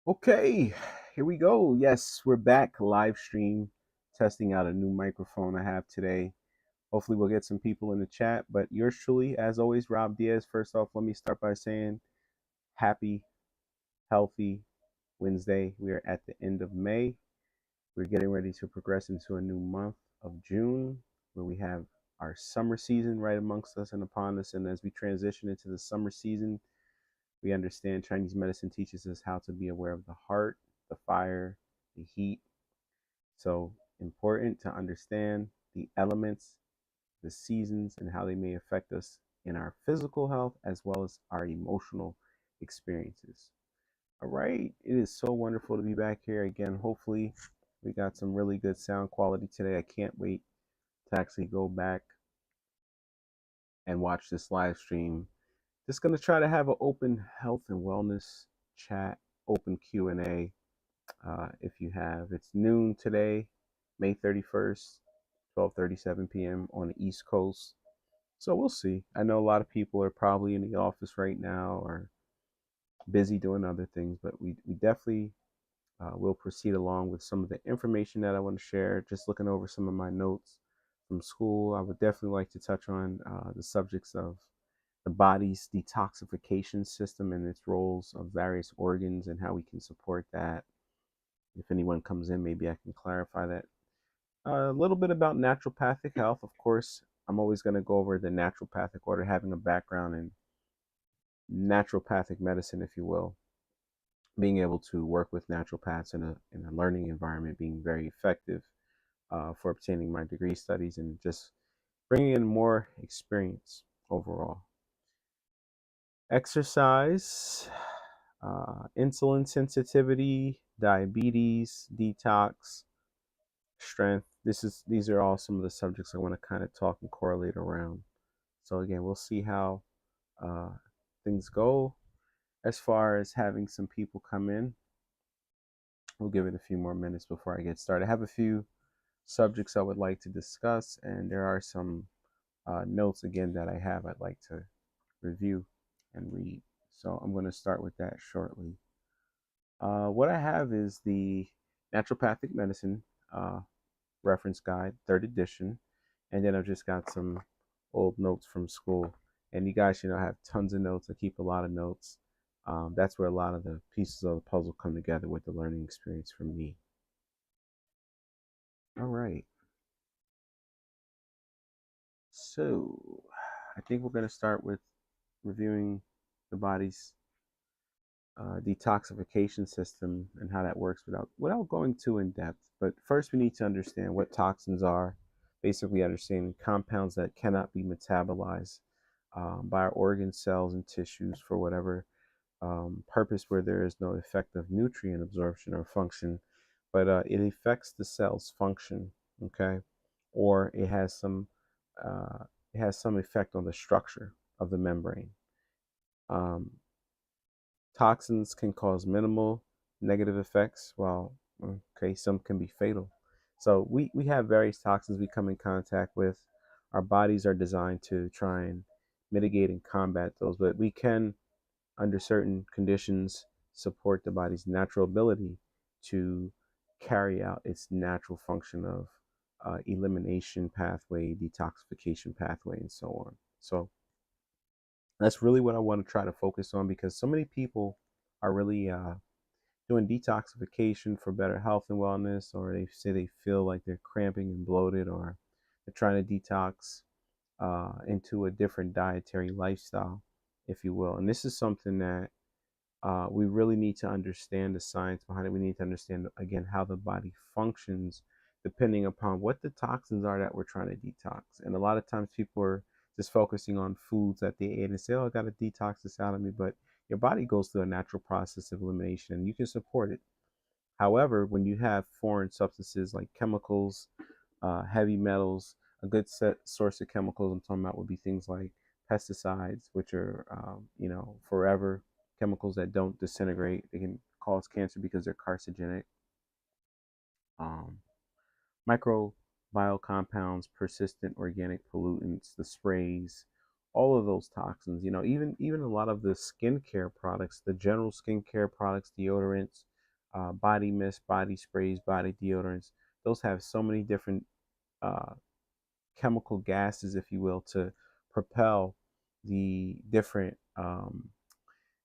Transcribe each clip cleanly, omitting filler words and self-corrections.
Okay, here we go. Yes, we're back live stream, testing out a new microphone I have today. Hopefully, we'll get some people in the chat. But yours truly, as always, Rob Diaz. First off, let me start by saying happy, healthy Wednesday. We are at the end of May. We're getting ready to progress into a new month of June, where we have our summer season right amongst us and upon us. And as we transition into the summer season, we understand Chinese medicine teaches us how to be aware of the heart, the fire, the heat. So important to understand the elements, the seasons, and how they may affect us in our physical health as well as our emotional experiences. All right. It is so wonderful to be back here again. Hopefully, we got some really good sound quality today. I can't wait to actually go back and watch this live stream. Just going to try to have an open health and wellness chat, open Q&A. If you have, it's noon today, May 31st, 12:37 p.m. on the East Coast. So we'll see. I know a lot of people are probably in the office right now or busy doing other things, but we definitely will proceed along with some of the information that I want to share. Just looking over some of my notes from school, I would definitely like to touch on the subjects of the body's detoxification system and its roles of various organs and how we can support that. If anyone comes in, maybe I can clarify that. A little bit about naturopathic health. Of course, I'm always going to go over the naturopathic order, having a background in naturopathic medicine, if you will, being able to work with naturopaths in a learning environment, being very effective for obtaining my degree studies and just bringing in more experience overall. Exercise, insulin sensitivity, diabetes, detox, strength. These are all some of the subjects I want to kind of talk and correlate around. So again, we'll see how uh, things go. As far as having some people come in, we'll give it a few more minutes before I get started. I have a few subjects I would like to discuss, and there are some notes again that I have I'd like to review and read. So I'm going to start with that shortly. What I have is the Naturopathic Medicine uh, Reference Guide, third edition, and then I've just got some old notes from school. And you guys, I have tons of notes. I keep a lot of notes. That's where a lot of the pieces of the puzzle come together with the learning experience for me. All right. So I think we're going to start with reviewing the body's detoxification system and how that works without going too in depth. But first, we need to understand what toxins are. Basically, understanding compounds that cannot be metabolized by our organ cells and tissues for whatever purpose, where there is no effective nutrient absorption or function, but it affects the cell's function. Okay, or uh, it has some effect on the structure of the membrane. Um, Toxins can cause minimal negative effects, while okay, some can be fatal. So we have various toxins we come in contact with. Our bodies are designed to try and mitigate and combat those, but we can, under certain conditions, support the body's natural ability to carry out its natural function of elimination pathway, detoxification pathway, and so on. So that's really what I want to try to focus on, because so many people are really doing detoxification for better health and wellness, or they say they feel like they're cramping and bloated, or they're trying to detox into a different dietary lifestyle, if you will. And this is something that we really need to understand the science behind it. We need to understand, again, how the body functions depending upon what the toxins are that we're trying to detox. And a lot of times people are just focusing on foods that they ate and say, oh, I got to detox this out of me. But your body goes through a natural process of elimination and you can support it. However, when you have foreign substances like chemicals, heavy metals, a good source of chemicals I'm talking about would be things like pesticides, which are, forever chemicals that don't disintegrate. They can cause cancer because they're carcinogenic. Um, Microbial compounds, persistent organic pollutants, the sprays, all of those toxins. Even a lot of the skincare products, the general skincare products, deodorants. body mist, body sprays, body deodorants. Those have so many different uh, chemical gases, if you will, to propel the different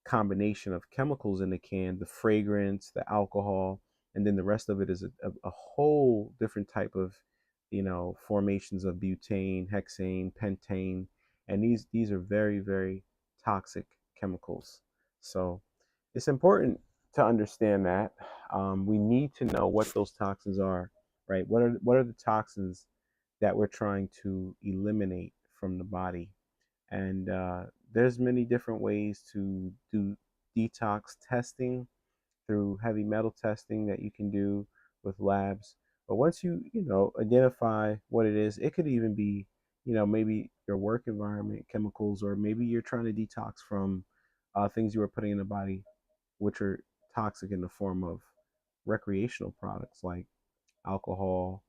combination of chemicals in the can, the fragrance, the alcohol, and then the rest of it is a whole different type of, formations of butane, hexane, pentane, and these are very, very toxic chemicals. So it's important to understand that. We need to know what those toxins are, right? What are the toxins that we're trying to eliminate from the body? And there's many different ways to do detox testing through heavy metal testing that you can do with labs. But once you identify what it is, it could even be, maybe your work environment chemicals, or maybe you're trying to detox from things you were putting in the body, which are toxic in the form of recreational products like alcohol,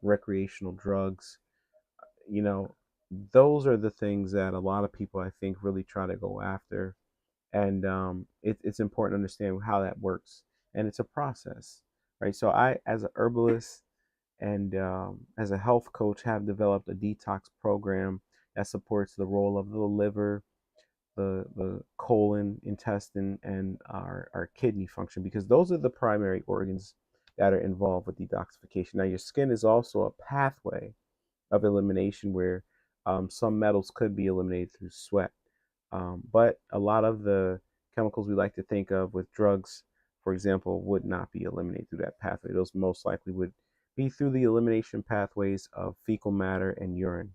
recreational drugs. you know, those are the things that a lot of people, I think, really try to go after. And it's important to understand how that works. And it's a process, right? So I, as a herbalist and as a health coach, have developed a detox program that supports the role of the liver, the colon, intestine, and our kidney function, because those are the primary organs that are involved with detoxification. Now, your skin is also a pathway of elimination where some metals could be eliminated through sweat. But a lot of the chemicals we like to think of with drugs, for example, would not be eliminated through that pathway. Those most likely would be through the elimination pathways of fecal matter and urine.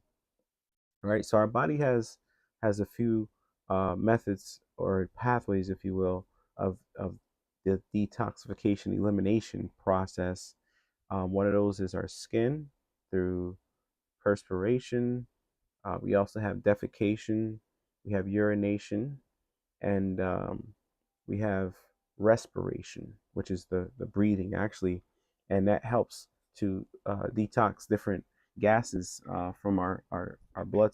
All right, so our body has a few methods or pathways, if you will, of the detoxification elimination process. One of those is our skin through perspiration. We also have defecation, we have urination, and we have respiration, which is the breathing actually, and that helps to detox different gases from our blood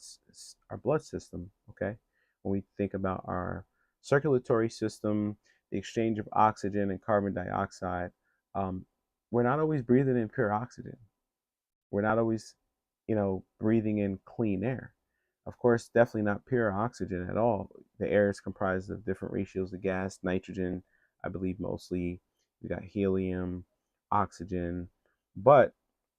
system. Okay, when we think about our circulatory system, the exchange of oxygen and carbon dioxide, um, we're not always breathing in pure oxygen. We're not always, breathing in clean air. Of course, definitely not pure oxygen at all. The air is comprised of different ratios of gas, nitrogen, I believe mostly. We got helium, oxygen, but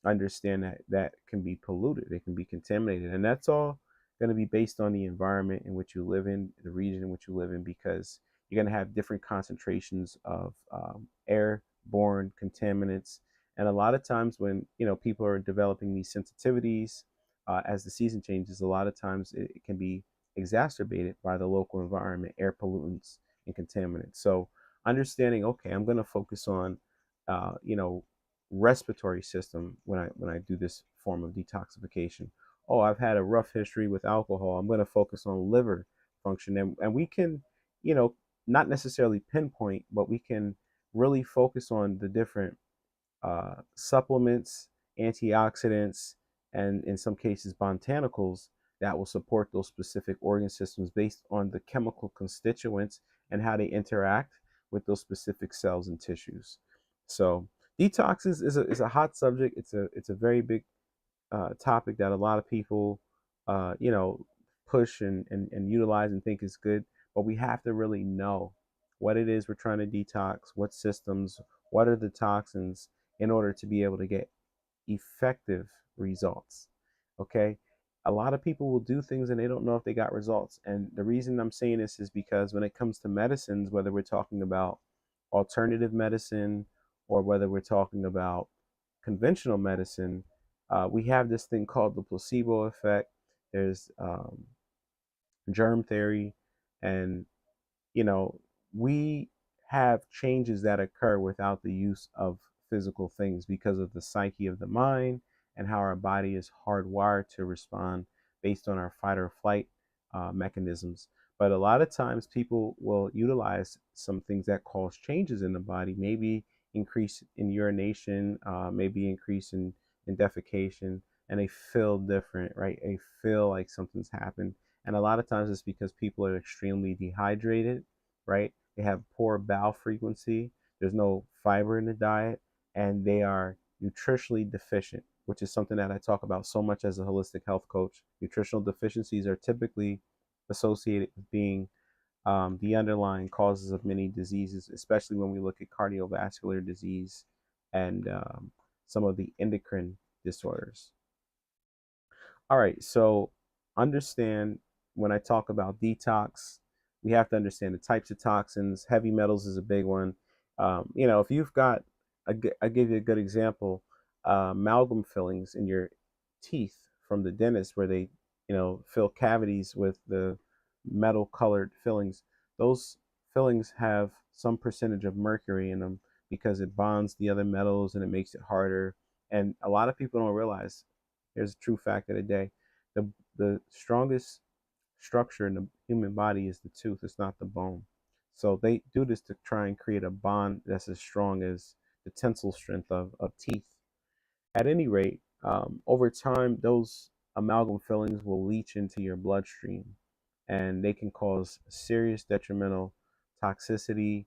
understand that that can be polluted, it can be contaminated, and that's all going to be based on the environment in which you live in, the region in which you live in, because you're going to have different concentrations of airborne contaminants. And a lot of times when people are developing these sensitivities, as the season changes, a lot of times it can be exacerbated by the local environment, air pollutants and contaminants. So understanding, okay, I'm going to focus on, respiratory system when I do this form of detoxification. Oh, I've had a rough history with alcohol. I'm going to focus on liver function, and we can, you know, not necessarily pinpoint, but we can really focus on the different supplements, antioxidants, and in some cases, botanicals that will support those specific organ systems based on the chemical constituents and how they interact with those specific cells and tissues. So detox is a hot subject. It's a very big topic that a lot of people, uh, you know, push and utilize and think is good. But we have to really know what it is we're trying to detox, what systems, what are the toxins, in order to be able to get effective results. Okay. A lot of people will do things and they don't know if they got results. And the reason I'm saying this is because when it comes to medicines, whether we're talking about alternative medicine or whether we're talking about conventional medicine, we have this thing called the placebo effect. There's germ theory, and you know, we have changes that occur without the use of physical things because of the psyche of the mind and how our body is hardwired to respond based on our fight or flight mechanisms. But a lot of times people will utilize some things that cause changes in the body, maybe increase in urination, maybe increase in defecation, and they feel different, right? They feel like something's happened. And a lot of times it's because people are extremely dehydrated, right? They have poor bowel frequency. there's no fiber in the diet, and they are nutritionally deficient, which is something that I talk about so much as a holistic health coach. Nutritional deficiencies are typically associated with being the underlying causes of many diseases, especially when we look at cardiovascular disease and some of the endocrine disorders. All right, so understand when I talk about detox, we have to understand the types of toxins. Heavy metals is a big one. If you've got, I give you a good example, amalgam fillings in your teeth from the dentist where they, fill cavities with the metal colored fillings. Those fillings have some percentage of mercury in them because it bonds the other metals and it makes it harder. And a lot of people don't realize, here's a true fact of the day. The strongest structure in the human body is the tooth, it's not the bone. So they do this to try and create a bond that's as strong as the tensile strength of teeth. At any rate, over time, those amalgam fillings will leach into your bloodstream and they can cause serious detrimental toxicity.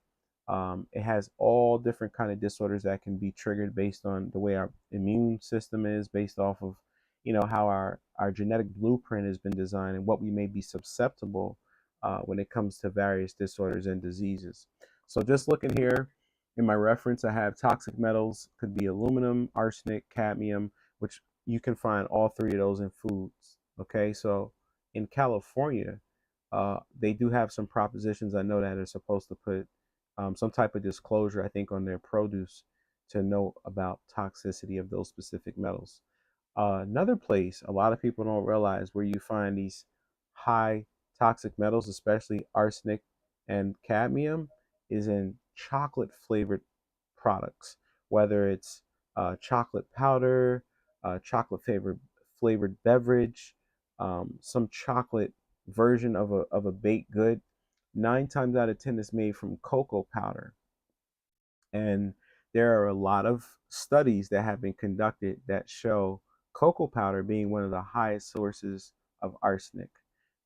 It has all different kind of disorders that can be triggered based on the way our immune system is, based off of how our genetic blueprint has been designed and what we may be susceptible when it comes to various disorders and diseases. So just looking here in my reference, I have toxic metals, could be aluminum, arsenic, cadmium, which you can find all three of those in foods. Okay, so in California, they do have some propositions I know that are supposed to put some type of disclosure, I think, on their produce to know about toxicity of those specific metals. Another place a lot of people don't realize where you find these high toxic metals, especially arsenic and cadmium, is in chocolate flavored products, whether it's chocolate powder, chocolate flavored beverage, some chocolate version of a baked good. 9 times out of 10 is made from cocoa powder. And there are a lot of studies that have been conducted that show cocoa powder being one of the highest sources of arsenic.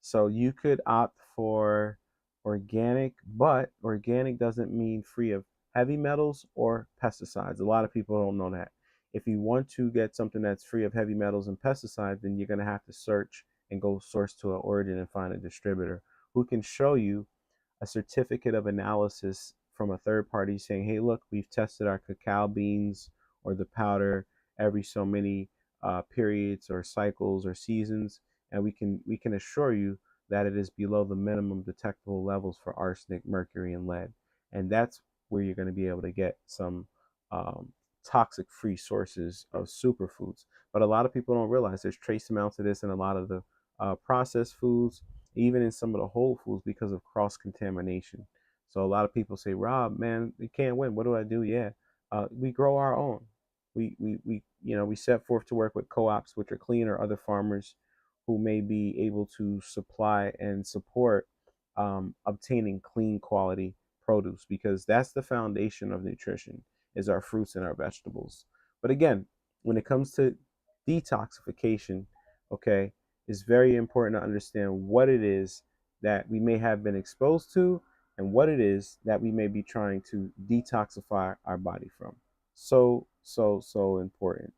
So you could opt for organic, but organic doesn't mean free of heavy metals or pesticides. A lot of people don't know that. If you want to get something that's free of heavy metals and pesticides, then you're going to have to search and go source to an origin and find a distributor who can show you a certificate of analysis from a third party saying, hey, look, we've tested our cacao beans or the powder every so many periods or cycles or seasons, and we can assure you that it is below the minimum detectable levels for arsenic, mercury, and lead. And that's where you're going to be able to get some toxic free sources of superfoods. But a lot of people don't realize there's trace amounts of this in a lot of the processed foods, even in some of the whole foods because of cross contamination. So a lot of people say, Rob, man, we can't win. What do I do? Yeah, we grow our own. We set forth to work with co-ops, which are clean, or other farmers who may be able to supply and support obtaining clean quality produce, because that's the foundation of nutrition, is our fruits and our vegetables. But again, when it comes to detoxification, okay, it's very important to understand what it is that we may have been exposed to and what it is that we may be trying to detoxify our body from. So important.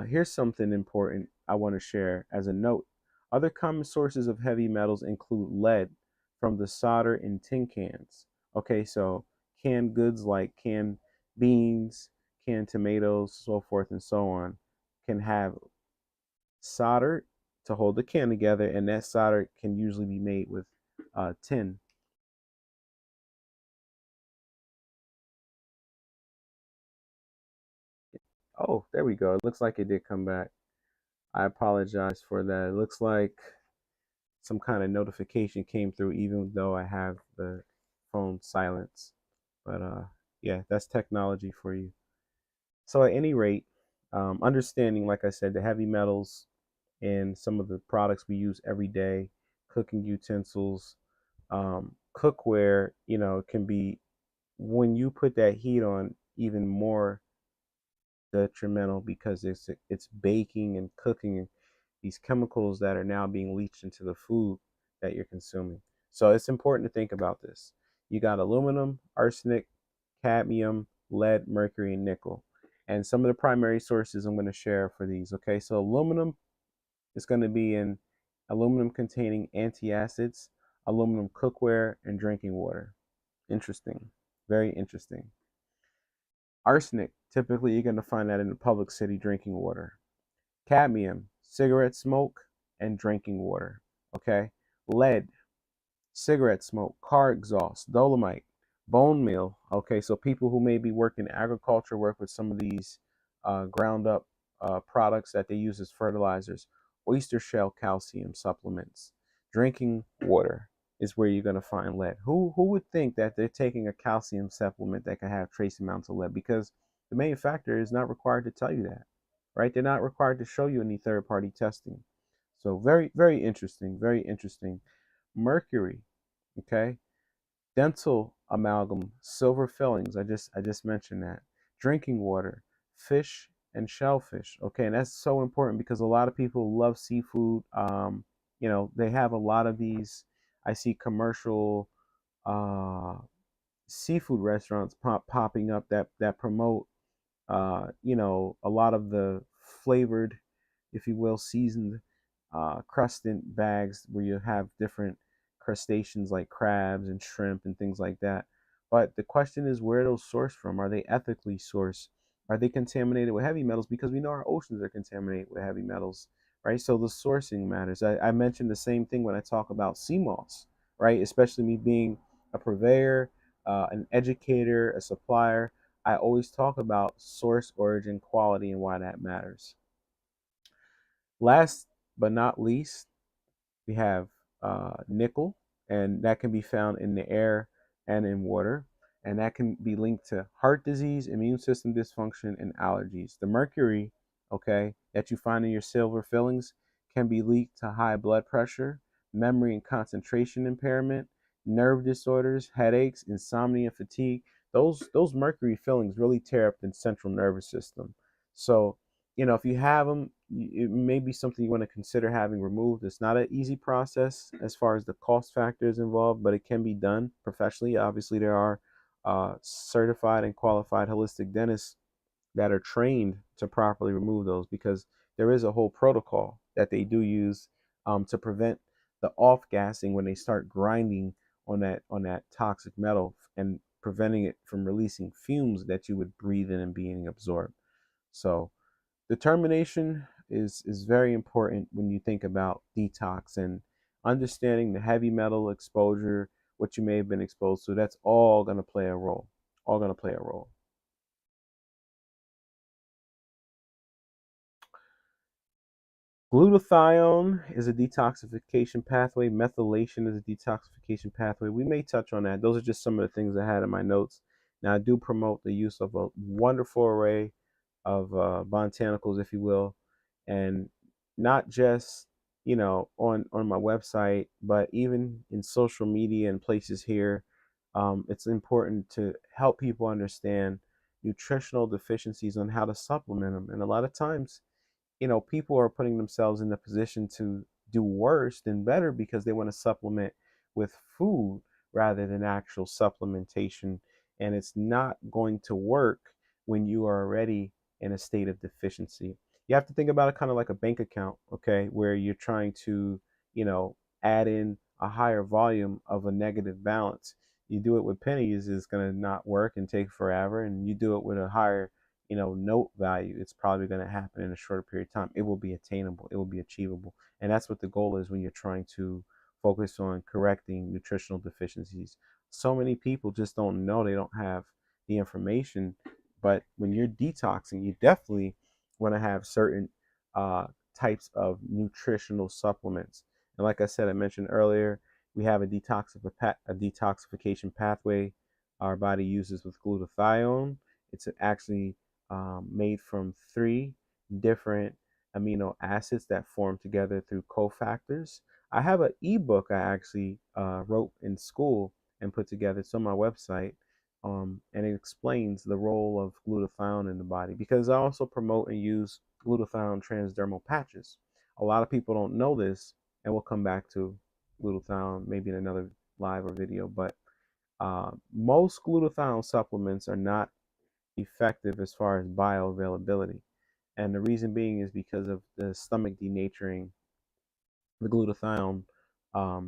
Here's something important I want to share as a note. Other common sources of heavy metals include lead from the solder in tin cans. Okay, so canned goods like canned beans, canned tomatoes, so forth and so on, can have solder to hold the can together, and that solder can usually be made with tin. Oh, there we go. It looks like it did come back. I apologize for that. It looks like some kind of notification came through, even though I have the phone silence. But yeah, that's technology for you. So at any rate, understanding, like I said, the heavy metals in some of the products we use every day, cooking utensils, cookware, can be, when you put that heat on, even more detrimental because it's baking and cooking these chemicals that are now being leached into the food that you're consuming. So it's important to think about this. You got aluminum, arsenic, cadmium, lead, mercury, and nickel. And some of the primary sources I'm going to share for these. Okay, so aluminum is going to be in aluminum containing antacids, aluminum cookware, and drinking water. Interesting. Very interesting. Arsenic, typically you're going to find that in the public city drinking water. Cadmium, cigarette smoke, and drinking water. Okay. Lead, cigarette smoke, car exhaust, dolomite, bone meal. Okay, so people who may be working agriculture work with some of these ground up products that they use as fertilizers. Oyster shell calcium supplements. Drinking water is where you're going to find lead. Who would think that they're taking a calcium supplement that can have trace amounts of lead? Because the manufacturer is not required to tell you that, right? They're not required to show you any third party testing. So very, very interesting. Very interesting. Mercury, okay, dental amalgam, silver fillings. I just mentioned that. Drinking water, fish and shellfish. Okay, and that's so important because a lot of people love seafood. They have a lot of these. I see commercial uh, seafood restaurants popping up that promote a lot of the flavored, if you will, seasoned crusted bags where you have different crustaceans like crabs and shrimp and things like that. But the question is, where are those sourced from? Are they ethically sourced? Are they contaminated with heavy metals? Because we know our oceans are contaminated with heavy metals, right? So the sourcing matters. I mentioned the same thing when I talk about sea moss, right? Especially me being a purveyor, an educator, a supplier. I always talk about source, origin, quality, and why that matters. Last but not least, we have nickel, and that can be found in the air and in water, and that can be linked to heart disease, immune system dysfunction, and allergies. The mercury, okay, that you find in your silver fillings can be linked to high blood pressure, memory and concentration impairment, nerve disorders, headaches, insomnia, fatigue. Those mercury fillings really tear up the central nervous system. So if you have them, it may be something you want to consider having removed. It's not an easy process as far as the cost factors involved, but it can be done professionally. Obviously, there are certified and qualified holistic dentists that are trained to properly remove those, because there is a whole protocol that they do use to prevent the off gassing when they start grinding on that toxic metal, and preventing it from releasing fumes that you would breathe in and being absorbed. So determination is very important when you think about detox, and understanding the heavy metal exposure, what you may have been exposed to. That's all going to play a role. All going to play a role. Glutathione is a detoxification pathway. Methylation is a detoxification pathway. We may touch on that. Those are just some of the things I had in my notes. Now, I do promote the use of a wonderful array of botanicals, if you will, and not just on my website, but even in social media and places here. It's important to help people understand nutritional deficiencies on how to supplement them, and a lot of times people are putting themselves in the position to do worse than better because they want to supplement with food rather than actual supplementation. And it's not going to work when you are already in a state of deficiency. You have to think about it kind of like a bank account, okay, where you're trying to, add in a higher volume of a negative balance. You do it with pennies, it's going to not work and take forever. And you do it with a higher note value, it's probably going to happen in a shorter period of time. It will be attainable, it will be achievable. And that's what the goal is when you're trying to focus on correcting nutritional deficiencies. So many people just don't know, they don't have the information. But when you're detoxing, you definitely want to have certain uh, types of nutritional supplements. And like I said, I mentioned earlier, we have a detoxification pathway our body uses with glutathione. It's actually made from 3 different amino acids that form together through cofactors. I have an ebook I actually wrote in school and put together. It's on my website, and it explains the role of glutathione in the body, because I also promote and use glutathione transdermal patches. A lot of people don't know this, and we'll come back to glutathione maybe in another live or video, but Most glutathione supplements are not effective as far as bioavailability. And the reason being is because of the stomach denaturing the glutathione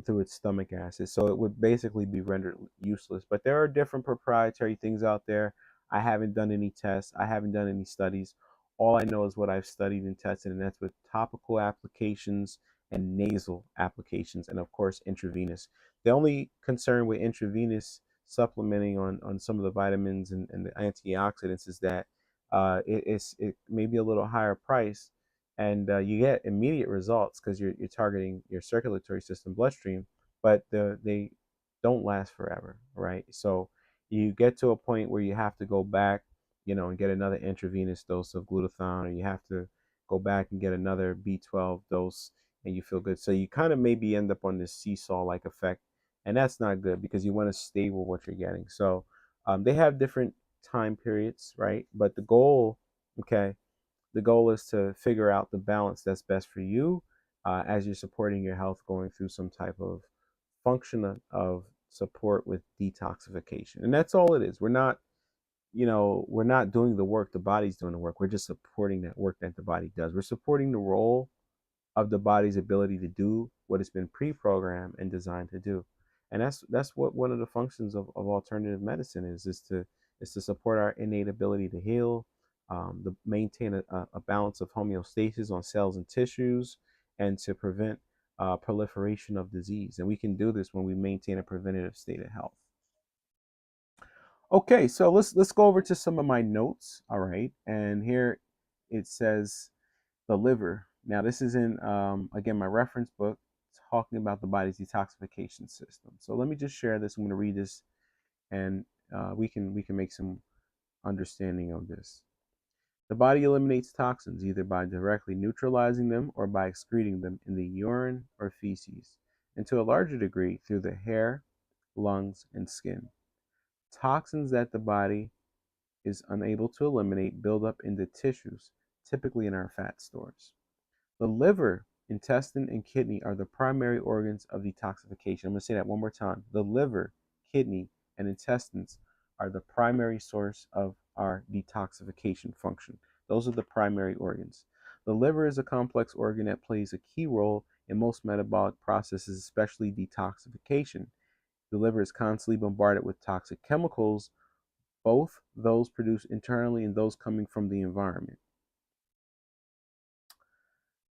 through its stomach acid. So it would basically be rendered useless. But there are different proprietary things out there. I haven't done any tests, I haven't done any studies. All I know is what I've studied and tested, and that's with topical applications and nasal applications, and of course, intravenous. The only concern with intravenous supplementing on some of the vitamins and the antioxidants is that it may be a little higher price, and you get immediate results because you're targeting your circulatory system, bloodstream, but they don't last forever, right? So you get to a point where you have to go back, and get another intravenous dose of glutathione, or you have to go back and get another B12 dose, and you feel good. So you kind of maybe end up on this seesaw-like effect, and that's not good because you want to stable what you're getting. So they have different time periods, right? But the goal, okay, the goal is to figure out the balance that's best for you as you're supporting your health, going through some type of function of support with detoxification. And that's all it is. We're not doing the work, the body's doing the work. We're just supporting that work that the body does. We're supporting the role of the body's ability to do what it's been pre-programmed and designed to do. And that's what one of the functions of alternative medicine is to support our innate ability to heal, to maintain a balance of homeostasis on cells and tissues, and to prevent proliferation of disease. And we can do this when we maintain a preventative state of health. Okay, so let's go over to some of my notes. All right, and here it says the liver. Now this is in again my reference book talking about the body's detoxification system. So let me just share this. I'm going to read this, and we can make some understanding of this. The body eliminates toxins either by directly neutralizing them or by excreting them in the urine or feces, and to a larger degree through the hair, lungs, and skin. Toxins that the body is unable to eliminate build up in the tissues, typically in our fat stores. The liver, intestine, and kidney are the primary organs of detoxification. I'm going to say that one more time. The liver, kidney, and intestines are the primary source of our detoxification function. Those are the primary organs. The liver is a complex organ that plays a key role in most metabolic processes, especially detoxification. The liver is constantly bombarded with toxic chemicals, both those produced internally and those coming from the environment.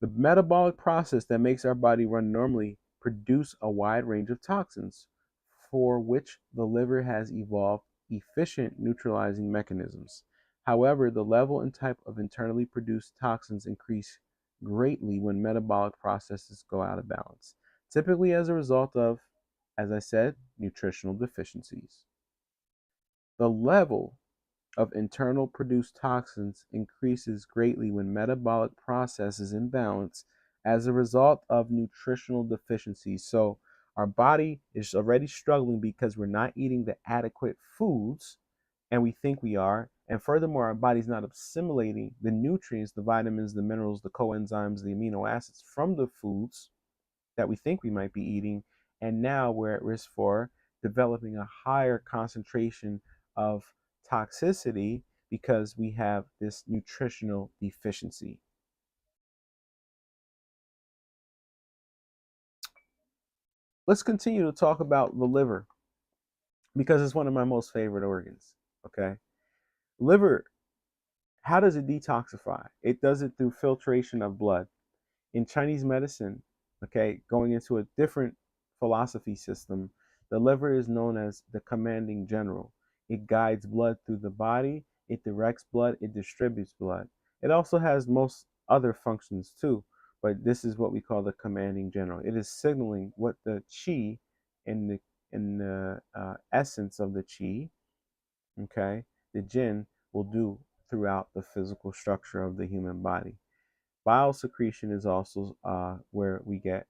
The metabolic process that makes our body run normally produce a wide range of toxins, for which the liver has evolved efficient neutralizing mechanisms. However, the level and type of internally produced toxins increase greatly when metabolic processes go out of balance, typically as a result of, as I said, nutritional deficiencies. The level of internal produced toxins increases greatly when metabolic process is imbalance as a result of nutritional deficiencies. So our body is already struggling because we're not eating the adequate foods, and we think we are. And furthermore, our body's not assimilating the nutrients, the vitamins, the minerals, the coenzymes, the amino acids from the foods that we think we might be eating. And now we're at risk for developing a higher concentration of toxicity because we have this nutritional deficiency. Let's continue to talk about the liver because it's one of my most favorite organs. Okay. Liver, how does it detoxify? It does it through filtration of blood. In Chinese medicine, okay, going into a different philosophy system, the liver is known as the commanding general. It guides blood through the body, it directs blood, it distributes blood. It also has most other functions too, but this is what we call the commanding general. It is signaling what the qi in the essence of the qi, okay, the jin will do throughout the physical structure of the human body. Bile secretion is also where we get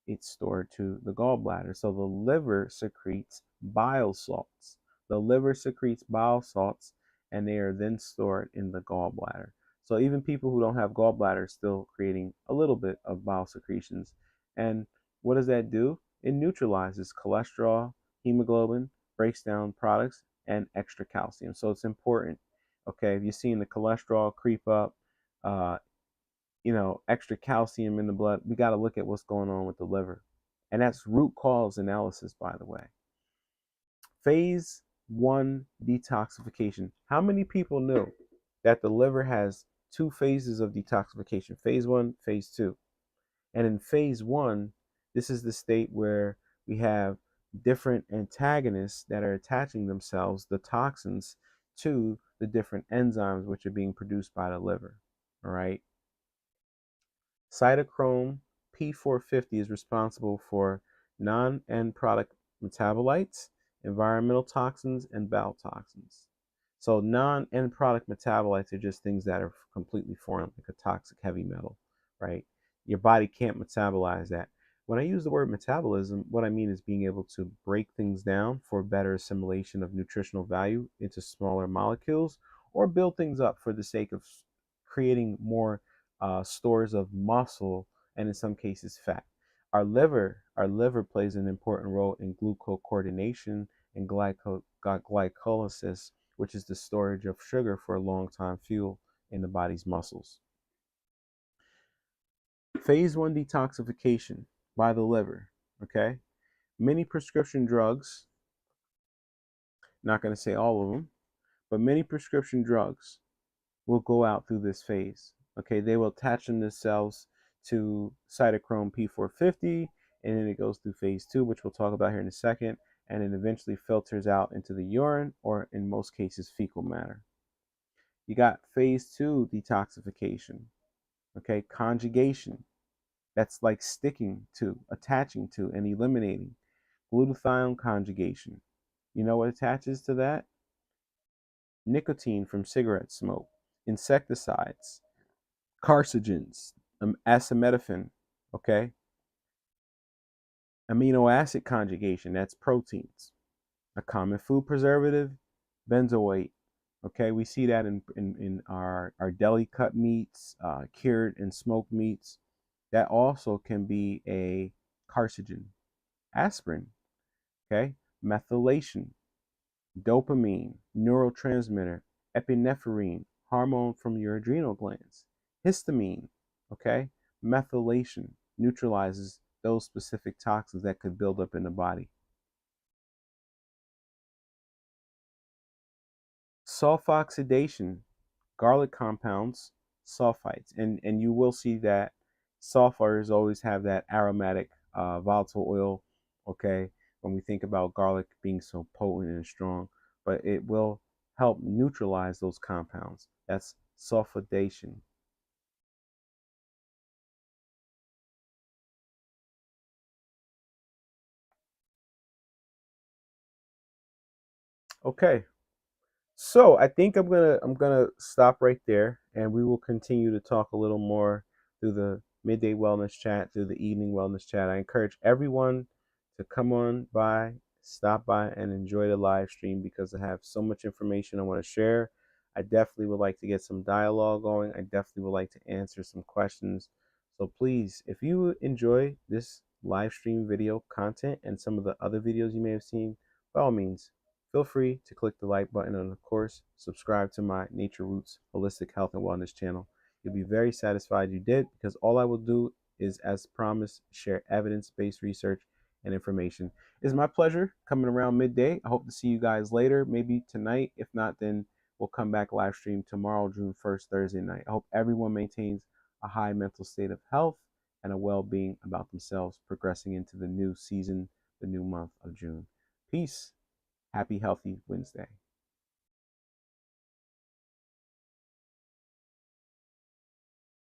it stored to the gallbladder. So the liver secretes bile salts. The liver secretes bile salts, and they are then stored in the gallbladder. So even people who don't have gallbladder are still creating a little bit of bile secretions. And what does that do? It neutralizes cholesterol, hemoglobin, breaks down products, and extra calcium. So it's important. Okay, if you're seeing the cholesterol creep up, uh, extra calcium in the blood, we got to look at what's going on with the liver. And that's root cause analysis, by the way. Phase 1 detoxification. How many people know that the liver has two phases of detoxification? Phase 1, phase 2. And in phase 1, this is the state where we have different antagonists that are attaching themselves, the toxins, to the different enzymes which are being produced by the liver. All right. Cytochrome P450 is responsible for non-end product metabolites, environmental toxins, and bowel toxins. So non-end product metabolites are just things that are completely foreign, like a toxic heavy metal, right? Your body can't metabolize that. When I use the word metabolism, what I mean is being able to break things down for better assimilation of nutritional value into smaller molecules, or build things up for the sake of creating more stores of muscle and in some cases fat. Our liver plays an important role in glucocoordination and glycolysis, which is the storage of sugar for a long time fuel in the body's muscles. Phase 1 detoxification by the liver. Okay, many prescription drugs, not going to say all of them, but many prescription drugs will go out through this phase. Okay, they will attach themselves to cytochrome P450, and then it goes through phase 2, which we'll talk about here in a second, and it eventually filters out into the urine, or in most cases, fecal matter. You got phase 2 detoxification. Okay, conjugation. That's like sticking to, attaching to, and eliminating. Glutathione conjugation. You know what attaches to that? Nicotine from cigarette smoke, insecticides, carcinogens, acetaminophen, okay? Amino acid conjugation, that's proteins. A common food preservative, benzoate, okay? We see that in our deli cut meats, cured and smoked meats. That also can be a carcinogen. Aspirin, okay? Methylation, dopamine, neurotransmitter, epinephrine, hormone from your adrenal glands, histamine, okay? Methylation neutralizes those specific toxins that could build up in the body. Sulfoxidation, garlic compounds, sulfites, and you will see that sulfurs always have that aromatic volatile oil, okay, when we think about garlic being so potent and strong, but it will help neutralize those compounds. That's sulfidation. Okay, so I think I'm gonna stop right there, and we will continue to talk a little more through the midday wellness chat, through the evening wellness chat. I encourage everyone to come on by, stop by, and enjoy the live stream because I have so much information I want to share. I definitely would like to get some dialogue going. I definitely would like to answer some questions. So please, if you enjoy this live stream video content and some of the other videos you may have seen, by all means, feel free to click the like button and, of course, subscribe to my Nature Roots Holistic Health and Wellness channel. You'll be very satisfied you did because all I will do is, as promised, share evidence-based research and information. It's my pleasure coming around midday. I hope to see you guys later, maybe tonight. If not, then we'll come back live stream tomorrow, June 1st, Thursday night. I hope everyone maintains a high mental state of health and a well-being about themselves, progressing into the new season, the new month of June. Peace. Happy Healthy Wednesday.